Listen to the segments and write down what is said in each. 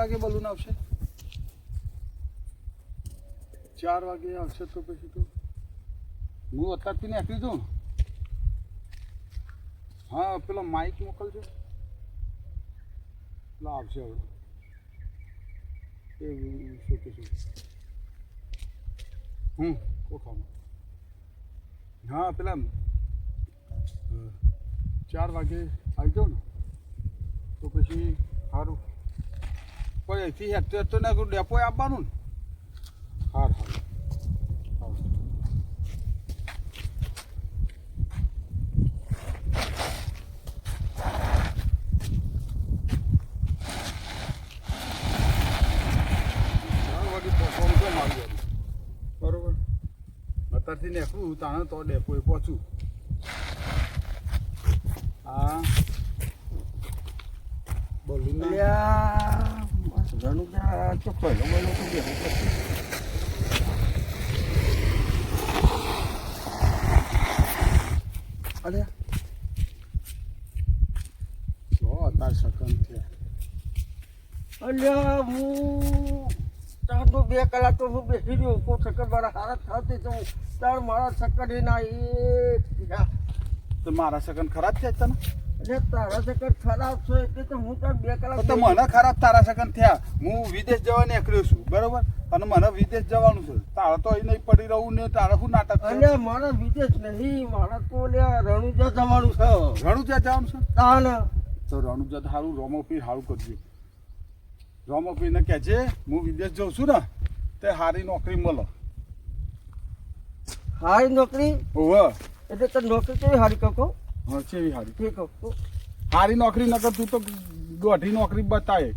વાગે બલૂન આવશે? 4 વાગે આવશે તો પછી તો હું અત્યારથી નીકળી જાઉં. હા પેલો માઇક મોકલજો, પેલો આવશે હવે. એ શું કે શું કોખામાં. હા પેલા 4 વાગે આવી જાઉં ને તો પછી સારું. કોઈ અહીંથી હેઠે તો ને ડેપોએ આવવાનું ને. હાર હાર બરોબર. અત્યારથી નીકળું તાણે તો ડેપોએ પહોંચું. હા બોલું ઘણું ત્યાં ચોખ્ખો બોલો તો બે અરે અત્યારે સકન થયા. અલ્યા હું ચારનો 2 કલાક તો હું બેસી રહ્યો. કોઈ ચક્કર મારા હારત થતી તો તાર મારા ચક્કર એના તો મારા સકન ખરાબ થયા તને? એટલે તારા ચક્કર ખરાબ છે એટલે તો હું તાર 2 કલાક તો મને ખરાબ તારા સકન થયા. હું વિદેશ જવા નીકળ્યો છું બરોબર, અને મને વિદેશ જવાનું છે. તારે તો અહીં નહીં પડી રહું ને તારે શું નાટક? એટલે મારા વિદેશ નહીં, મારા તો રણુજા જવાનું છે. રણુજા જવાનું છે? તાન તો રણુજા સારું, રોમોપીર સારું કરજો. રોમોપીરને કહેજે હું વિદેશ જાઉં છું ને તે સારી નોકરી મળે. હારી નોકરી? ઓહો એટલે તો નોકરી કેવી હારી કહો? હા કેવી સારી? ઠીક કહો. સારી નોકરી નકર તું તો દોઢી નોકરી બતાવે.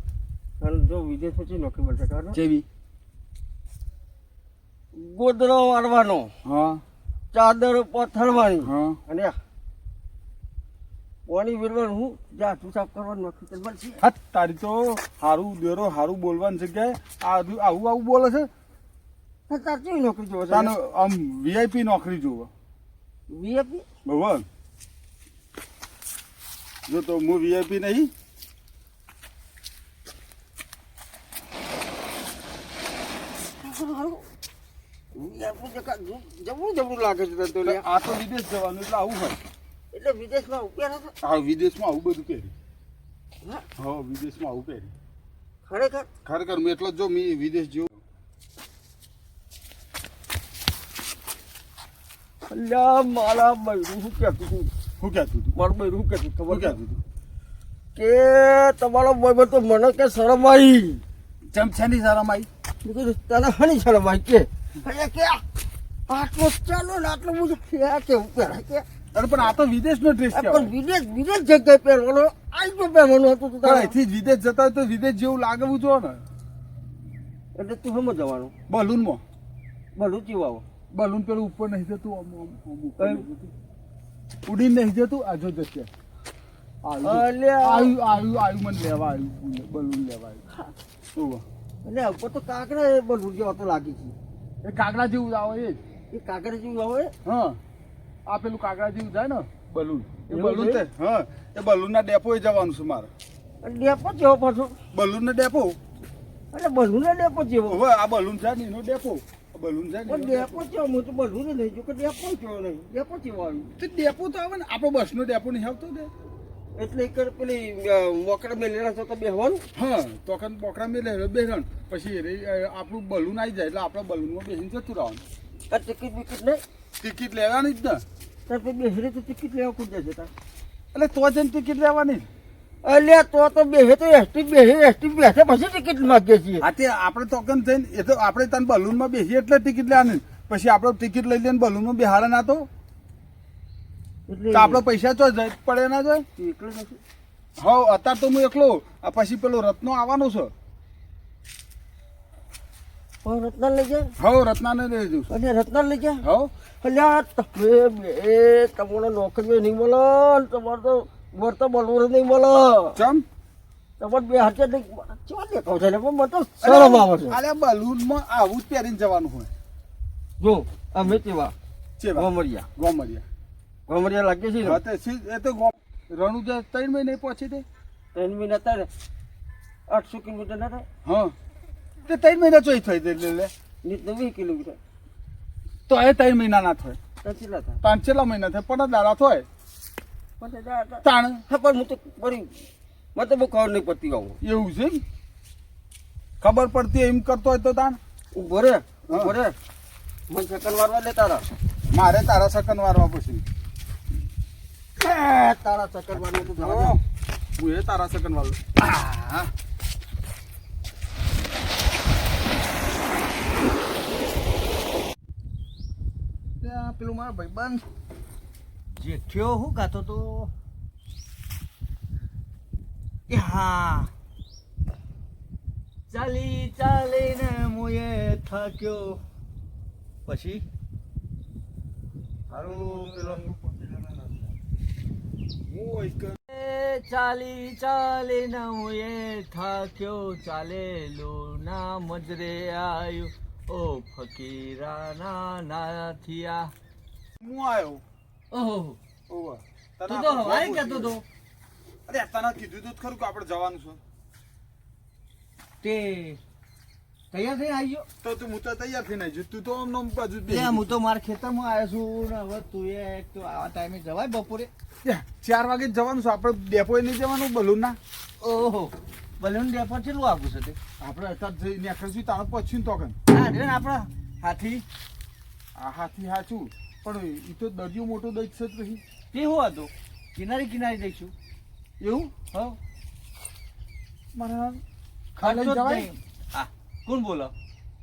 જો વિદેશ પછી નોકરી મળશે કારણ કેવી? ગોદડો વાળવાનો, હા ચાદર પથારવાની, હા અને પાણી વેરવાનું, હું જાતું સાફ કરવાનું નોકરી તો મળશે. હા તારી તો સારું દેરો સારું બોલવાની જગ્યાએ આવું આવું બોલે છે. તાર કેવી નોકરી જોવો છે? તાને આમ વીઆઈપી નોકરી જોવે. વીઆઈપી? બરાબર. જો તો હું વીઆઈપી નહીં. જબરું જબરું લાગે છે તને તો. આ તો વિદેશ જવાનું એટલે આવું હોય. એટલે વિદેશમાં ઉપેર હતો? હા વિદેશમાં આવું બધું પહેરી. હા હા વિદેશમાં આવું પહેરી. ખરેખર? ખરેખર મેં એટલો જ જો મેં વિદેશ જેવું. અલ્યા મારા બૈરું શું કહેતું હતું? શું કહેતું હતું? મારું બૈરું શું કહેતું ખબર શું કહેતું હતું? કે તમારો ભાઈ તો મને કે શરમ આવી. ચમચાની શરમ આવી? મેં કીધું તને હની શરમ આવી કે? કે આટલો ચાલો ને આટલું બધું કેવું પહેરાય કે? અરે પણ આ તો વિદેશનો ડ્રેસ પણ કહેવાય. વિદેશ જગ્યાએ પહેરવાનો આજ તો પહેરવાનું હતું તું પણ તારે. અહીંથી જ વિદેશ જતા હોય તો વિદેશ જેવું લાગવું જોઈએ ને. એટલે તું હમ જવાનું બલૂનમાં. બધું ચીવાવો. બલૂન પેલું ઉપર નહીં જતું, ઉપર નહીં જતું. ઉડીને નહીં જતું. આ જો જશે અલ્યા આવ્યું મને લેવા આવ્યું, બલૂન લેવા આવ્યું. એટલે ઉપર તો કાંકરા બધું જેવા તો લાગી છે. એ કાગડા જેવું આવે એ જ. એ કાંકરા જેવું આવે? હા આ પેલું કાગડા જેવું જાય ને બલૂન, એ એવું બલૂન છે? હા એ બલૂનના ડેપોએ જવાનું છે મારે. ડેપો જેવો પાછો? બલૂનનો ડેપો. એટલે બધું ને ડેપો જેવો? હવે આ બલૂન છે ને એનો ડેપો. બલૂન છે ને પણ એનો ડેપો જેવો હું તો બધું ને નહીં જો કે ડેપો જેવો નહીં. ડેપો જેવો આવ્યું તો ડેપો તો આવે ને આપણો બસનો ડેપો નહીં આવતો ને. એટલે એક પેલી મોકરા મેલેલા છો તો બેહવાનું. હા તો કન બોકરા મેં લે બેરણ પછી આપણું બલૂન આવી જાય એટલે આપણે બલૂનમાં બેસીને જતું રહેવાનું. આ ટિકિટ બિકિટ નહીં? ટિકિટ લેવાની જ ને. તાર પછી બેસી તો ટિકિટ લેવા કુદ જશે તાર. એટલે તો જઈને ટિકિટ લેવાની. અલ્યા તો બેસે તો એસટી બેસે પછી ટિકિટ માંગીએ છીએ. આ તે આપણે તો કન થઈને એ તો આપણે તને બલૂનમાં બેસીએ એટલે ટિકિટ લેવાની. પછી આપણે ટિકિટ લઈ લઈને બલૂનમાં બેહારે ના તો એટલે આપણે પૈસા ચો જાય પડે ના જાય. એકલો નથી. હા અત્યારે તો હું એકલો. આ પછી પેલો રત્નો આવવાનો છે. પણ રત્ના લઈ જાય? હા રત્નાને લઈ જઉં છું. અને રત્ના લઈ જાય? હા અલ્યા તમે બે તમને નોકરી નહીં મળે ને તમારે તો વર્ત બોલવું નહીં મળે. ચમ તમારે બે હાથે નહીં ચો દેખાવ છે પણ મને તો શરમ આવે છે. અરે બલૂનમાં આવું જ પહેરીને જવાનું હોય. જો અમે કેવા ચેવા ગોમરિયા ગોમરિયા લાગે છે ને? હા તે એ તો રણુજા 3 મહિને પહોંચી દે. 3 મહિના તારે 800 કિલોમીટર ના થાય હા તે 3 મહિના ચોઈ થઈ જાય લે નીત 20 કિલોમીટર તો એ 3 મહિના ના થાય તો કેટલા થાય 5 મહિના થાય પણ દાડા થાય મને દાડા તાણ હા પણ હું તો બરી મને તો બહુ ખબર નહીં પડતી આવું એવું છે એમ? ખબર પડતી એમ કરતો હોય તો તાણ ઉભો રે મને સેકન્ડ વારવા દે તારા મારે તારા સકન વારવા પછી તારા સેકન્ડ વારવા તો જવા ઓ, દે. હું એ તારા સકન વાળું ત્યાં પેલું મારા ભાઈબંધ જેઠ્યો હું ગાતો તો એ હા ચાલી ચાલીને મોએ થાક્યો પછી હારું પેલો ચાલી ચાલીને મોએ થાક્યો ચાલેલું ના મજરે આવ્યું ઓ ફકીરાના નાથિયા હું આવ્યો ઓહો ઓવા તું તો હવાઈ કહેતો તો અરે તને કીધું તું જ ખરું કે આપણે જવાનું છે તે તૈયાર થઈને આવી ગયો તો તું હું તો તૈયાર થઈને આવી તું તો આમ નામ બાજુ હું તો મારા ખેતરમાં આવ્યો છું ને હવે તું એક તો આવા ટાઈમે જવાય બપોરે 4 વાગે જ જવાનું છે આપણે ડેપોએ નહીં જવાનું બલૂન ના ઓહો બલૂન ડેપો કેટલું આગું છે તે આપણે અત્યારે જઈને આખરશું તાણે પહોંચ્યું ને તો કન હા રે ને આપણા હાથી આ હાથી હાચું પણ એ તો દરિયો મોટો દઈ છે જ પછી તે શું હતું કિનારે કિનારે જઈશું એવું હો મને ખર્ચો જ જવાય? નહીં. હા કોણ બોલો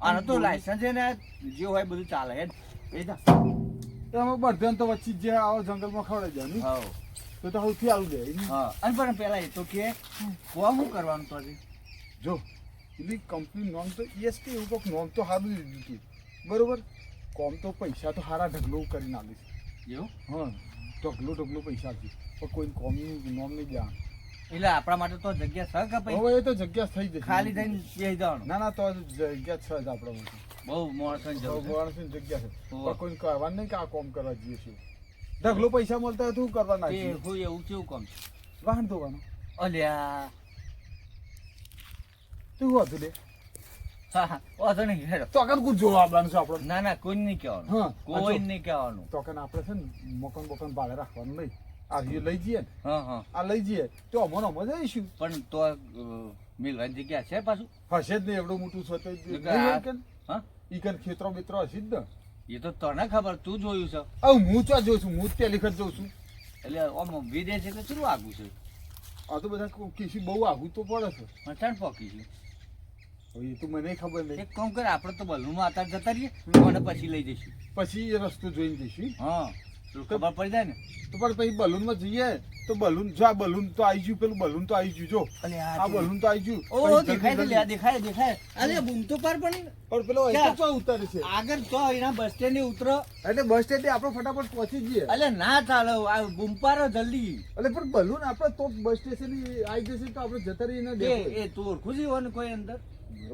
આનો તો લાયસન્સ છે ને જે હોય બધું ચાલે હે એ જા એમાં બળધન તો વચ્ચે જ જે આવો જંગલમાં ખવડાવી જાય હા તો સૌથી આવું દે હા અને પણ પેલા એ તો કે કોમ શું કરવાનું તો હજી? જો એની કંપની નોમ તો ESK એવું કોઈક નોમ તો સારું દીધું હતું બરોબર કોમ તો પૈસા તો સારા ઢગલો કરી નાખીશ એવું હા ઢગલો પૈસા છે પણ કોઈ કોમનું નોમ નહીં દેવાનું એટલે આપણા માટે તો જગ્યા છે કે ભાઈ હવે એ તો જગ્યા થઈ જશે ખાલી થઈને બેસી જવાનું ના તો જગ્યા છે જ આપણા માટે બહુ માણસો જવું છે. માણસની જગ્યા છે હોવે. પણ કોઈ કરવાનું નહીં કે આ કોમ કરવા જઈએ છીએ ઢગલો પૈસા મળતા હોય તો શું કરવા તે નાખીએ હું એવું કેવું કામ છે વાહન ધોવાનું અલ્યા તું શું હતું લે હા હા વાંધો નહીં હેડો તો આગળ કોઈ જોવા આવવાનું છે આપણે ના ના કોઈ નહીં કહેવાનું હા કોઈ નહીં કહેવાનું તો આપણે છે ને મકાન ભાડે રાખવાનું નહીં આ જે લઈ જઈએ ને હા હા આ લઈ જઈએ તો અમને જઈશું પણ તો મિલવાની જગ્યા છે પાછું હશે જ નહીં એવડું મોટું છે તો એટલે આ- હા ઈ કન ખેતરો બેતરો હશે જ ને એ તો તને ખબર તું જોયું છે હવે હું ચા જોઉં છું હું જ પેલી વખત જોઉં છું એટલે આમ વિદેશ એટલે કેટલું આગું છે આ તો બધા કીસી બહુ આઘું તો પડે છે મચાણ પોકી છે હવે એ તો મને ખબર નહીં એક કામ કર આપણે તો બલૂનમાં અત્યારે જતા રહીએ અને પછી લઈ જઈશું પછી એ રસ્તો જોઈને જઈશું હા તો ખબર પડી જાય ને તો પણ પછી બલૂનમાં જઈએ તો બલૂન જો આ બલૂન તો આવી ગયું પેલું બલૂન તો આવી ગયું જો અલે આ બલૂન તો આવી ગયું ઓ પછી દેખાય છે જલ્દી લે આ દેખાય દેખાય અલે બૂમ તો પાર પડી ને પણ પેલો અહીં ક્યાં? તો ચો ઉતારે છે આગળ તો એના બસ સ્ટેન્ડ ની ઉતરો એટલે બસ સ્ટેન્ડે આપણે ફટાફટ પહોંચી જઈએ અલે ના ચાલે આ બૂમ પારો જલ્દી એટલે પણ બલૂન આપણે તો બસ સ્ટેશન આવી જશે તો આપણે જતા રહીને એ તું ઓળખું છે ને કોઈ અંદર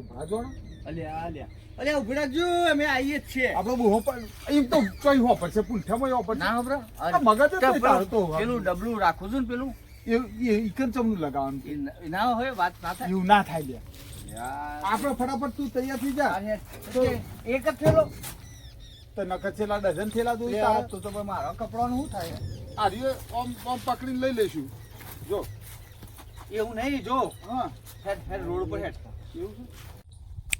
ભાજવાનો અલે આ લ્યા અલે ઉભી રાખજો અમે આવીએ જ છીએ આપણે બહુ હોપર એમ તો કઈ હોપર છે પૂંઠામાં હોપર છે ના હબરા આ મગજ જ નહીં તારું તો. પેલું ડબલું રાખું છું ને પેલું એ ઈકન ચમનું લગાવવાનું એ ના હોય વાત ના થાય એવું ના થાય લે યાર આપણે ફટાફટ તું તૈયાર થઈ જા અરે, એક જ થેલો તો નકર છેલ્લા ડઝન થેલા દઉં લે, તારે. આ તો ભાઈ મારા કપડાનું શું થાય આ રહ્યો ઓમ પકડીને લઈ લઈશું જો એવું નહીં જો હા હેડ હેડ રોડ પર હેડ એવું છે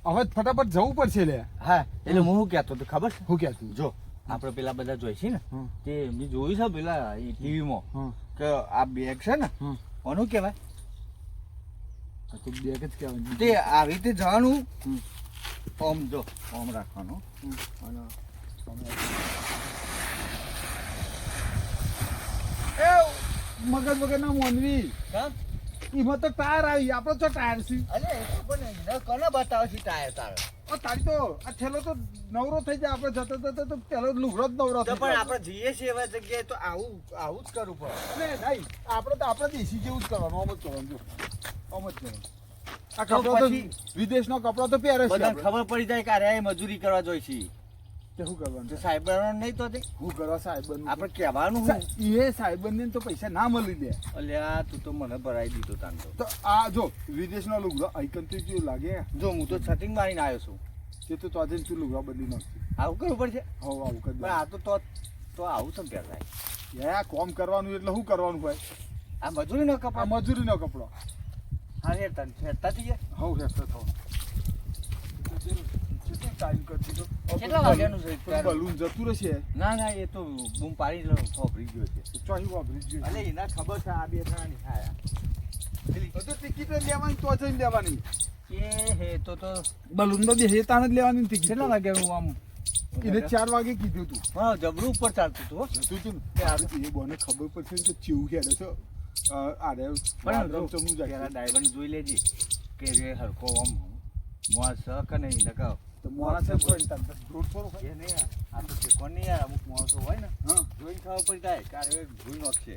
હવે ફટાફટ જવું પડશે લે હા એટલે હું શું કહેતો તો ખબર છે હું ક્યાં તું જો આપણે પેલા બધા જોઈ છે ને હમ. તે મેં જોયું છે પેલા ટીવીમાં હા કે આ બેગ છે ને હા કોનું કહેવાય આ તો બેગ જ કહેવાય તે આવી રીતે જવાનું હમ. ઓમ જો ઓમ રાખવાનું અને એ મગજ વગર ના મોનવી હા? એમાં તો ટાયર આવી આપણે તો ટાયર છે અલે એ તો પણ એને કોને બતાવે છે ટાયર તારે ઓ તારી તો આ થેલો તો નવરો થઈ જાય આપણે જતા જતા તો પેલો લુગડો જ નવરો તો થઈ પણ જાય. આપણે જઈએ છીએ એવા જગ્યાએ તો આવું આવું જ કરવું પડે એટલે નહીં આપણે તો આપણે દેશી જેવું જ કરવાનું આમ જ કરવાનું જો આમ જ કરવાનું આ તો કપડા તો પછી- વિદેશનો કપડા તો પહેરે છે બધાને આપણે. ખબર પડી જાય કે અરે આ મજૂરી કરવા જોઈ છે તે શું કરવાનું તો સાહેબ નહીં તો તે હું કરવા સાહેબ આપણે કહેવાનું શું? એ સાહેબને તો પૈસા ના મળી દે અલ્યા તું તો મને ભરાઈ દીધો તાન તો આ જો વિદેશનો લુગડો આઈકનથી કેવું લાગે જો હું તો છટિંગ મારીને આવ્યો છું. તે તો આજે તું લુગડા બદલી નાખતી આવું કરવું પડશે. હવ આવું કરી પણ આ તો આવું છે પહેલાં યા કોમ કરવાનું એટલે શું કરવાનું ભાઈ આ મજૂરીનો આ કપડા મજૂરીનો કપડો હા હેરતા થઈ ગયા. હવ હેરતા થવા ટાઈમ કરતી તો કેટલા વાગ્યાનું છે તારું? બલૂન જતું રહેશે ના એ તો બૂમ પાડી લો ફોફરી ગયો છે. ચોહી વાપરી ગયું અલે એના ખબર છે આ બે જણાની ખાયા તો ટિકિટ લેવાની તો જઈને લેવાની એ હે તો બલૂન તો બે તાણ જ લેવાની ટિકિટ કેટલા વાગ્યાનું આમ એને 4 વાગે કીધું તું હા જબરું ઉપર ચાલતું હતું હો. તું તું કે આ એ બોને ખબર પડશે ને તો ચીવું હેડે છે આરે પણ રમ ચમનું પેલા જાય ડ્રાઈવરને જોઈ લેજે કે રે હરકો આમ મોં સ કે નહીં નકા તો મોણા છે કોઈ તને રોડ થોડો એ નહીં આ તો ઠેકો નહીં યાર અમુક માણસો હોય ને હા જોઈને ખબર પડી જાય કે આ જોઈ નાખશે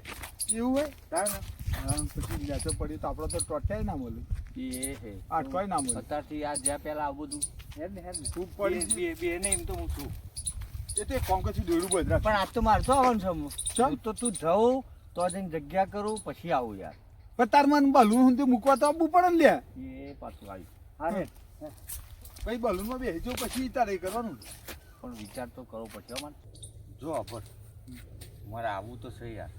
એવું હોય તાર ને હા પછી નેચો પડી તો આપણે તો ટોટાય ના મળે એ હે આટવાય ના મળે અત્યારથી આ જ્યાં પહેલા આવું બધું હેડ ને તું પડી બે નહીં એમ તો હું છું એ તો એક કોમ કશું દોડું બધરા પણ આજ તો મારતો આવવાનું છે હું. ચમ? હું તો તું જાઉં તો જઈને જગ્યા કરું પછી આવું યાર પણ તાર મન બલૂન હું તે મૂકવા તો આવવું પડે ને લે એ પાછું આવ્યું હા રે ભાઈ બલૂનમાં બેસજો પછી તારે કરવાનું પણ વિચાર તો કરવો પડશે હો મને. જો અભર મારે આવવું તો છે યાર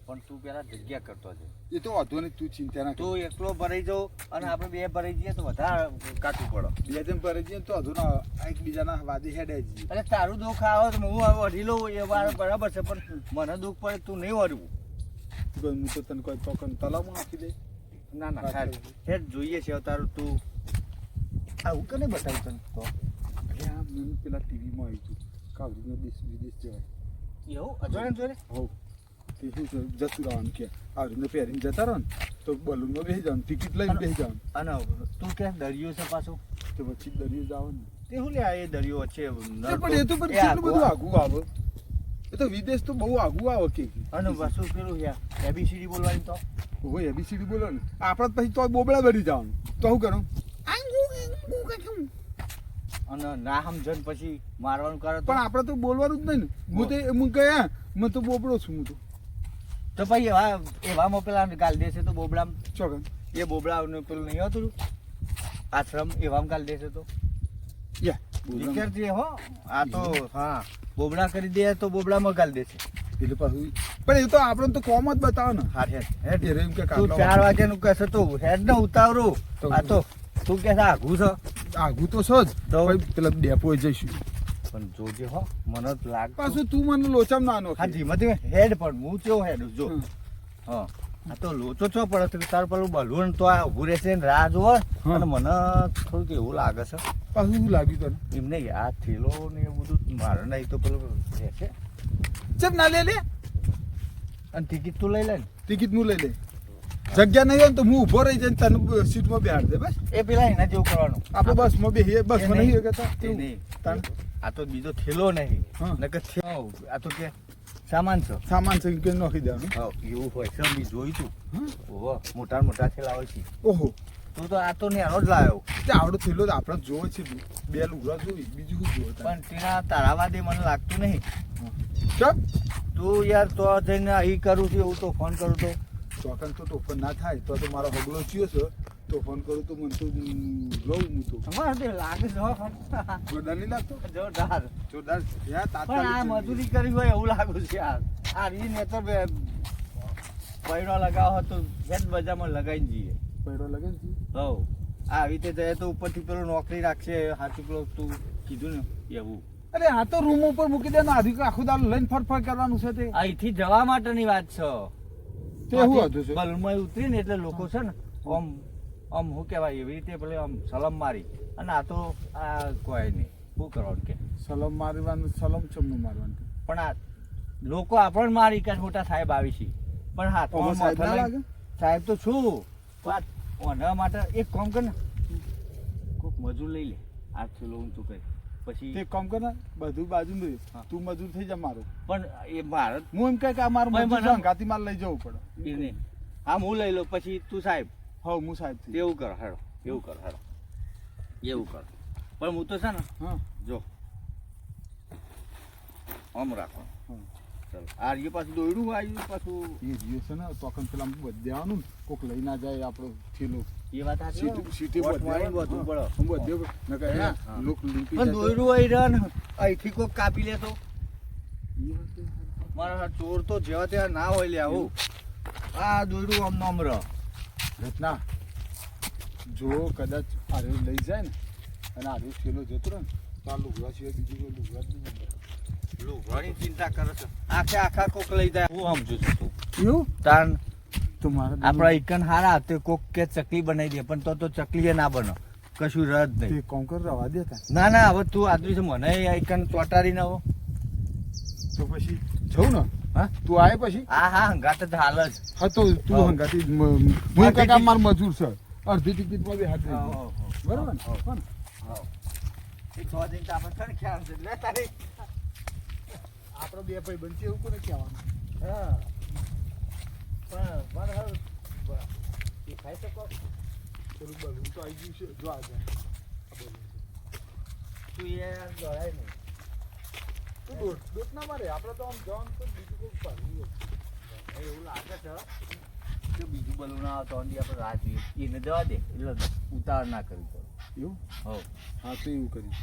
પણ તું પેલા જગ્યા કરતો છે. એ તો વાંધો નહીં તું ચિંતા ના કર તું એકલો ભરાઈ જાઉં અને આપણે બે ભરાઈ જઈએ તો વધારે કાઠું પડે. બે જણ પર જઈએ તો વાંધો ના એકબીજાના વાદે હેડે જઈએ એટલે તારું દુઃખ આવે તો હું વઢી લઉં એ વાર બરાબર છે પણ મને દુઃખ પડે તું નહીં વળવું. હું તો તને કોઈ ચોકન તલાવમાં નાખી દે ના ના સાહેબ હેડ જોઈએ છે તારું તું આવું કને બતાવ્યું તને તો એટલે આ મને પેલા ટીવીમાં આવ્યું હતું કાવરીનો દેશ વિદેશ જવાય એવું અજાણે જોડે હો તે શું છે જતું રહેવાનું કે આવરીને પહેરીને જતા રહો ને તો બલૂનમાં બેસી જવાનું ટિકિટ લઈને બેસી જવાનું અને તું ક્યાં દરિયો છે પાછું તો પછી દરિયો જવાનું તે શું લે એ દરિયો વચ્ચે પણ એ તો પણ કેટલું બધું આઘું આવે એ તો વિદેશ તો બહુ આઘું આવે કે અને પાછું પેલું એબીસીડી બોલવાની તો હોય એબીસીડી બોલો ને આપણે પછી તો બોબડા બની જવાનું તો શું કરું અને ના સમજણ પછી મારવાનું કરે પણ આપણે તો બોલવાનું જ નહીં ને હું તો હું ગયા મને તો બોબડો છું હું તો ભાઈ એવામાં પેલા ગાલ દેશે તો બોબડામ ચોકન એ બોબડા પેલું નહીં હોતું આશ્રમ એવામાં ગાલ દેશે તો યા વિચારજે હો આ તો હા બોબડા કરી દે તો બોબડામાં ગાલ દેશે એટલે પાછું પણ એ તો આપણે તો કોમ જ બતાવો ને હા હેડ એ એમ કે તું 4 વાગ્યાનું કહેશે તો હેડ ને ઉતાવરું આ તો તું કે આઘું છે આઘું તો સજ તો પેલા ડેપોએ જઈશું પણ જોજે હો મને તો લાગ પાછું તું મને લોચામ ના નો હા ધીમે ધીમે હેડ પણ હું કેવો હેડ જો હા આ તો લોચો છો પડે તો તાર પેલું બલૂન તો આ ઊભું રહેશે ને રાહ જોવે અને મને થોડુંક એવું લાગે છે પાછું શું લાગ્યું તને એમ નહીં આ થેલો ને એવું બધું મારે નહીં તો પેલું રહેશે ચમ ના લે લે અને ટિકિટ તું લઈ લે ને ટિકિટ હું લઈ લે જગ્યા નહીં હોય ને તો હું ઊભો રહી જઈને તને સીટમાં બેહાડ દે બસ એ પેલા એના જેવું કરવાનું આપણે બસમાં બેહીએ બસમાં નહીં કહેતા એ નહીં તાન આ તો બીજો થેલો નહીં હા. નકર આ તો કે સામાન છે સામાન છે કે નાખી દેવાનું હા એવું હોય છે મેં જોયું તું હા ઓહો મોટા મોટા થેલા હોય છે ઓહો તું તો આ તો નેનો જ લાવ્યો તે આવડો થયેલો આપણે જોવે છે બે લુગડા જોઈ બીજું શું જોવે તારે? પણ તેના તારાવાદે મને લાગતું નહીં ચમ તું યાર તો જઈને અહીં કરું છું એવું તો ફોન કરું તો ચોકન તો તોફાન ના થાય તો મારો હગલો થયો છે તો ફોન કરું તો મને તો લઉં હું તો અમારે તે લાગે છે હો. જોરદાર નહીં લાગતો જોરદાર જોરદાર યાર પણ આ તાત્કાલિક મજૂરી કરી હોય એવું લાગુ છે યાર આ રી ને તો પૈડો લગાવો તો હેડ બજારમાં લગાવીને જઈએ પૈડો લગે ને હવ આવી રીતે જાય તો ઉપરથી પેલું નોકરી રાખશે હાથું પેલું તું કીધું ને એવું અરે આ તો રૂમ ઉપર મૂકી દે ને આખું દાલ લઈને ફરફર કરવાનું છે તે અહીંથી જવા માટેની વાત છે તે શું હતું છે બલમાં ઉતરી ને એટલે લોકો છે ને આમ આમ શું કહેવાય એવી રીતે પેલે આમ સલમ મારી અને આ તો આ કોઈ નહીં શું કરવાનું કે સલમ મારવાનું સલમ ચમનું મારવાનું પણ આ લોકો આપણને મારી કે મોટા સાહેબ આવી છે પણ હાથમાં ઓમાં સાહેબ ના માથા લાગે? લઈને- સાહેબ તો છું વાત ઓના માટે એક કામ કર ને કોઈક મજૂર લઈ લે આ થેલો હું તું કહી પછી તે કામ કર ને બધું બાજુ દે હા. તું મજૂર થઈ જા મારો પણ એ ભારત હું એમ કહે કે આ મારું ભાઈ મજૂર મને- છે, ગાતી માલ લઈ જવું પડે એ નહીં હા હું લઈ લઉં પછી તું સાહેબ હા હું સાહેબ થી એવું કર હેડો એવું કર હેડો એવું કર પણ હું તો છે ને હા જો આમ રાખો હા. ચાલો આ એ પાછું દોયડું આવ્યું પાછું એ રહ્યો છે ને તો કન પેલા બધ્યાનું કોક લઈ ના જાય આપણો થેલો એ વાત સાચી હો. સીટી વોટ મારીને બધું પડો. હું બધે ન કહે હા. લોક લૂંટી પણ જાય તો- દોયડું આવી રહ્યા ને અહીંથી કોક કાપી લેતો ઈ વખતે મારા ચોર તો જેવા ત્યાં ના હોય લે આવું આ દોયડું આમ નામ રહ રત્ના જો કદાચ આરે લઈ જાય ને અને આરે થેલો જતો રહે ને તો આ લુગડા સિવાય બીજું કોઈ લુગડા જ નહીં મળે. ઘણી ચિંતા કરે છે આખે આખા કોક લઈ જાય હું સમજુ છું તું એવું તાન તો મારા આપણા ઈકન હારા તે કોક કે ચકલી બનાવી દે પણ તો ચકલી ના બનો કશું રદ તે નહીં કોમ કર રવા દેતા ના ના હવે તું આદરી છે મને ઈકન ચોટાડી ના હો તો પછી જવું ને હા તું આય પછી હા હા હંગાત જ હાલ જ હા તો તું હા. હંગાતી હું કાકા માર મજૂર છે અડધી ટિકિટમાં બી હાથ રહી ગયો. બરોબર ને હા. કોણ? એ 6 દિન તો આપણે છે ને ખ્યાલ છે લે તારી આપણો બે ભાઈ બનશે એવું કોને કહેવાનું હા પણ હવે એ ખાઈ શકો પેલું બલૂન તો આવી ગયું છે જો આ જાય આ બલૂન છે. તું એ દોડાય નહીં તું દોટ ના મારે આપણે તો આમ જવાનું તો બીજું કોઈ પાડવું હોય. એવું લાગે છે કે બીજું બલૂન આવે તો અંડી આપણે રાહ જોઈએ એને જવા દે એટલે ઉતાવળ ના કરવી પડે એવું હો હા તો એવું કરી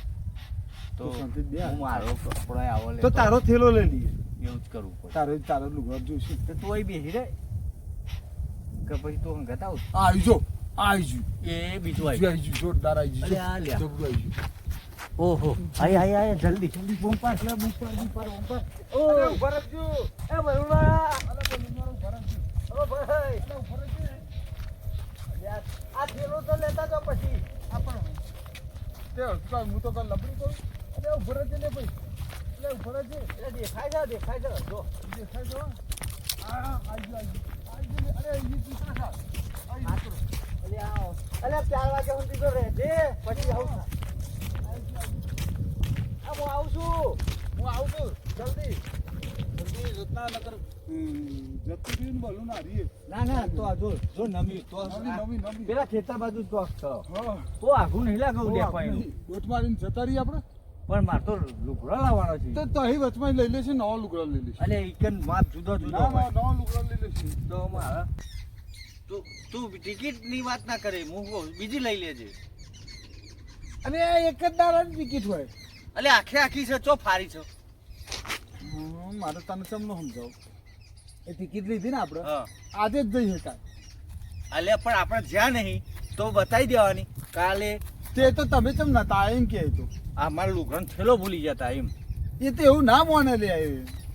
તો તો શાંતિથી બે હું મારો કપડો આવો લે તો તારો થેલો લઈ લઈએ એવું જ કરવું પડે તારો લુગડા જોઈશે તો તું અહીં બેસી રહે કે પછી તું હંગત આવ આ આવી જો આ આવી ગયું એ બીજું જો આવી ગયું જોરદાર આવી અરે આ લ્યા. ગયું જબરું આવી ગયું ઓહો આય આય આય જલ્દી જલ્દી બૂમ પાસ લે બૂમ પાસ ઓ અરે ઉભા રાખજો એ બરુડા અરે બલૂન વાળો ઉભા રાખજો ઓ ભાઈ અરે ઉભા રાખજો આ થેલો તો લેતા જાઓ પછી તે હસકા હું તો કાલ લબડી કરું અરે ઉભા રાખજે ને ભાઈ અરે ઉભા રાખજે એટલે દેખાય છે જો દેખાય જો આ આવી ગયું આવી ગયું અરે ઈ દૂસરા ખા આવી ગયું. અલે આવો અલે 4 વાગ્યા સુધી તો રહેજે પછી આવું આ હું આવું છું હું આવું છું જલ્દી જલ્દી રત્ના નગર જતું રહ્યું ને બલૂન હારીએ ના તો આ જો નમી તો નવી પેલા ખેતર બાજુ તો હા તો આઘું નહીં લાગવું દેખાયનું દોટ મારીને જતા રહીએ આપણે પણ માર તો લુગડો લાવવાનો છે તો અહીં વચમાં લઈ લેશે નવા લુગડા લઈ લેશે અલે ઈકન માપ જુદો જુદો ના હોય નવા લુગડા લઈ લેશે તો મારે તું ટિકિટ ની વાત ના કરે હું કહું, બીજી લઈ લેજે અને આ એક જ દાડાની ટિકિટ હોય અલે આખી છે ચો ફારી છે મારે તને ચમનો સમજાવું એ ટિકિટ લીધી ને આપણે હા આજે જ જઈ શકાય અલે પણ આપણે જ્યાં નહીં તો બતાવી દેવાની કાલે તે તો તમે ચમ નતા એમ કે તો આ મારા લુગડાનો થેલો ભૂલી જતા એમ એ તો એવું ના મોને લે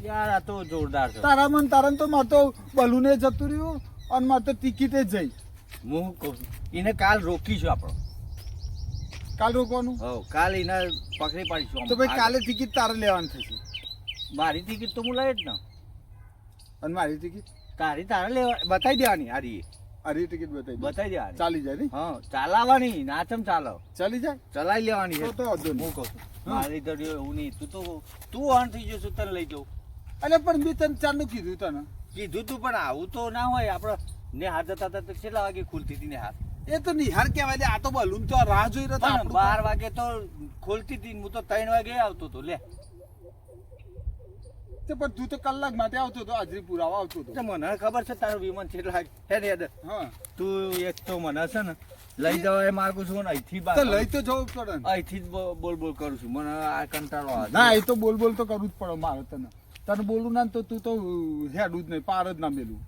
યાર આ તો જોરદાર છે તારા મન તારા તો મારે તો બલૂને જતું રહ્યું અને મારે તો ટિકિટે જ જઈ હું કહું છું, એને કાલ રોકીશું આપણો કાલ રોકવાનું કાલ એને પકડી પાડીશું તો ભાઈ કાલે ટિકિટ તારે લેવાની થશે મારી ટિકિટ તો હું લઈ જ ને અને મારી ટિકિટ તારી તારે લેવા બતાવી દેવાની હારી અરે ટિકિટ બતાવી દે. બતાવી દેવાની ચાલી જાય ને હા ચાલાવાની નાચમ ચાલો ચાલી જાય ચલાવી લેવાની છે તો વાંધો નહીં. હું કહું છું મારી તો એવું નહીં તું ઓન થઈ જશું તને લઈ જાઉં અલે પણ મેં તને ચાલુ કીધું તને કીધું તું પણ આવું તો ના હોય આપણે નેહાર જતા હતા તો કેટલા વાગે ખુલતી હતી નેહાર એ તો નિહાર કહેવાય લે આ તો બલૂન તો રાહ જોઈ રહ્યો પણ હતો 12 વાગે તો ખોલતી હતી ને હું તો 3 વાગે આવતો હતો લે તે પણ તું તો કલાક માટે આવતો હતો હાજરી પુરાવા આવતો હતો તો મને ખબર છે તારું વિમાન કેટલા હેડ હેડ હા તું એક તો મને છે ને લઈ જવા એ માર્ગું છું ને અહીંથી તો લઈ તો જવું જ પડે ને. અહીંથી જ બોલ કરું છું મને આ કંટાળો આવે ના એ તો બોલ બોલ તો કરવું જ પડે મારે તને તને બોલું ના તો તું તો હેડું જ નહીં પાર જ ના મેલું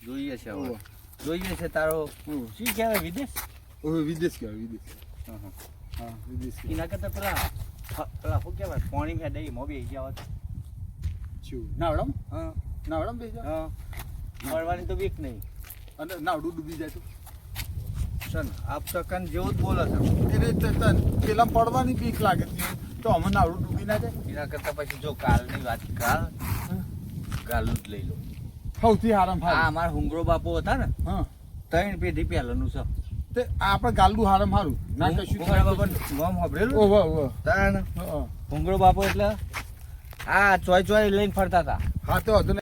જોઈએ છે હવે ઓહો. જોઈએ છે તારો ઓહો. શું કહેવાય વિદેશ ઓહો, વિદેશ કહેવાય વિદેશ હા વિદેશ કહેવાય. એના કરતા પેલા શું કહેવાય પાણી ફેડે એમાં બેસી જાવ શું નાવડમ હા નાવડમ બેસી જાવ? હા મળવાની તો બીક નહીં અને નાવડું ડૂબી જાય તો સન આપ તો કન જેવું જ બોલે છે એટલે તને પેલા પડવાની બીક લાગે છે તો અમે નાવડું ડૂબી ના જાય એના કરતા પછી જો કાલની વાત કાલનું જ લઈ લો સૌથી હારામ આ હારું અમારા હુંગરો બાપુ હતા ને હા 3 પેઢી પહેલાનું છે તે આપણે ગાલડું હારામ હારું ના કશું હુંગરા બાપા નામ સાંભળેલું ઓહો ઓહો તાન હા હુંગરો બાપુ એટલે આ ચોય લઈને ફરતા હતા હા તો હતો